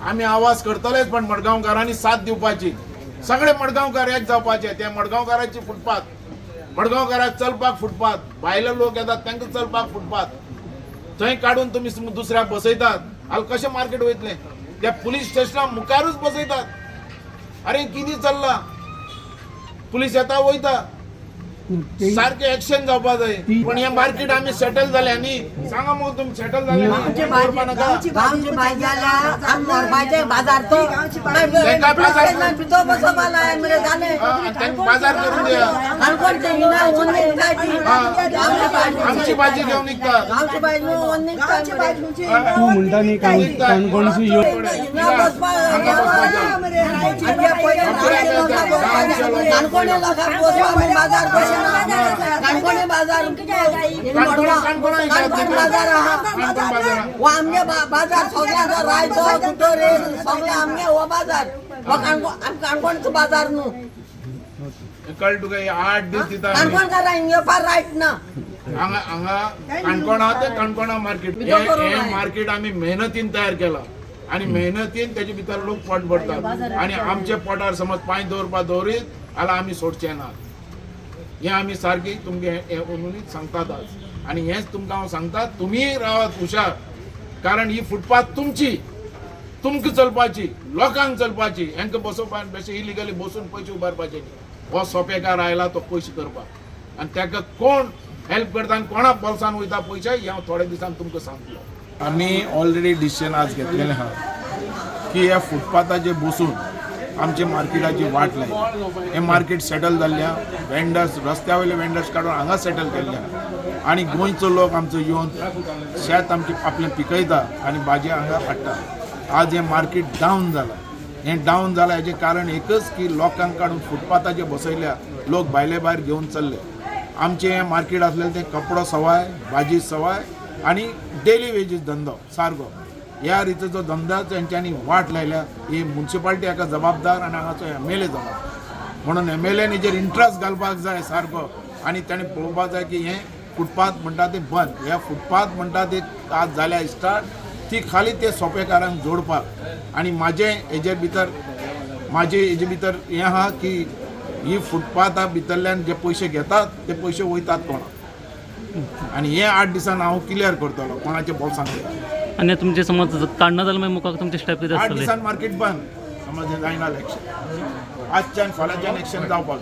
आम्ही आवाज करतलेच, पण मडगावकारांनी साथ दिवपाची. सगळे मडगावकार एक जावपाचे. त्या मडगावकाराची फुटपाथ, मडगावकाराक चलपाक फुटपाथ, भायले लोक येतात त्यांना चलपाक फुटपाथ, थंय काढून तुम्ही दुसऱ्याक बसयतात. हाल कशें मार्केट वयतले? त्या पुलीस स्टेशना मुखारूच बसयतात. अरे किती चल्ला, पुलीस येता वयता, सारखे एक्शन जावपा जाय. पण हे मार्केट आम्ही सेटल झाल्या न्ही. सांगा मग तुम्ही सेटल झाले गावची भाजीला आम मोरबाचे बाजार तो बाजार तो बसवाला आहे मेरे जाने बाजार करून द्या. काणकोणचे हिना ओन्ने आमची भाजी घेऊन निघतात. गावची भाजी ओन्ने तू म्हणता नाही काणकोणची काणकोणे लोकांना बसवा बाजार काणकोणे बाजार बाजार वो आमगे बाजार सगळ्यांचा रायचो कुटोरे सगळे आमगे वो बाजार काणकोणचं बाजार न्हू कळ तुका 8 दीस दिता काणकोणकारा हिंगे फार रायट ना हांगा काणकोणा ते काणकोणा मार्केट. हे मार्केट आम्ही मेहनतीन तयार केला आणि मेहनतीन त्याच्या भितर लोक पोट भरतात. आणि आमच्या पोटार समज पांय दवरपा दवरीत जाल्यार आमी सोडचे ना. हे आम्ही सारखी तुमगे उलोवनीत सांगतात आज. आणि हेच तुमकां हांव सांगता, तुमी रावात हुशार. कारण ही फुटपाथ तुमची, तुमकां चलपाची, लोकांक चलपाची. हेंका बसोवपाक बेश्टे इलिगली बसून पयशे उबारपाचे न्ही. हो सोपेकार आयला तो पयशे करपाक आनी ताका कोण हेल्प करता आनी कोणा बोल्सान वयता पयशे हे हांव थोड्या दिसान तुमकां सांगतलो. आमी ऑलरेडी डिसिजन आज घेतलेलें आहा की ह्या फुटपाथाचेर बसून आमचे मार्केटाची वाट लायली. हे मार्केट सेटल जाल्ल्या, वेंडर्स रस्त्या वयले वेंडर्स काडून हांगा सेटल केल्ल्या. आणि गोंयचो लोक आमचो येवन शेत आमचे आपलें पिकयता आनी भाजी हांगा हाडटा. आज हें मार्केट डावन जालां. हें डावन जालां हेजें कारण एकच की लोकांक काडून फुटपाथाचेर बसयल्या, लोक भायले भायर घेवन चल्ले. आमचें हें मार्केट आसलेलें तें कपडो सवाय, भाजी सवाय आनी डेली वेजीस धंदो सारको. ह्या रितीचो धंदा तेंच्यांनी वाट लायल्या. ही म्युन्सिपाल्टी हाका जबाबदार आनी हांगाचो MLA जबाबदार. म्हणून MLAन हेजेर इंट्रस्ट घालपाक जाय सारको. आनी ताणें पळोवपाक जाय की हें फुटपाथ म्हणटा तें बंद. ह्या फुटपाथ म्हणटा ते आज जाल्या स्टार्ट ती खाली ते सोपेकारांक जोडपाक. आनी म्हाजे हेजे भितर हें आहा की ही फुटपाथा भितरल्यान जे पयशे घेतात ते पयशे वयतात कोणाक. आनी हे 8 दिसान हांव क्लियर करतलो कोणाच्या बोल्सांत. आणि तुमचे समज काढण्यात आलं मागीर मुखाक तुमचे स्टेप कितें 8 आसतले? दिसान मार्केट बंद. समज हे जायना इलेक्शन आजच्यान फाल्यांच्यान इलेक्शन जावपाक.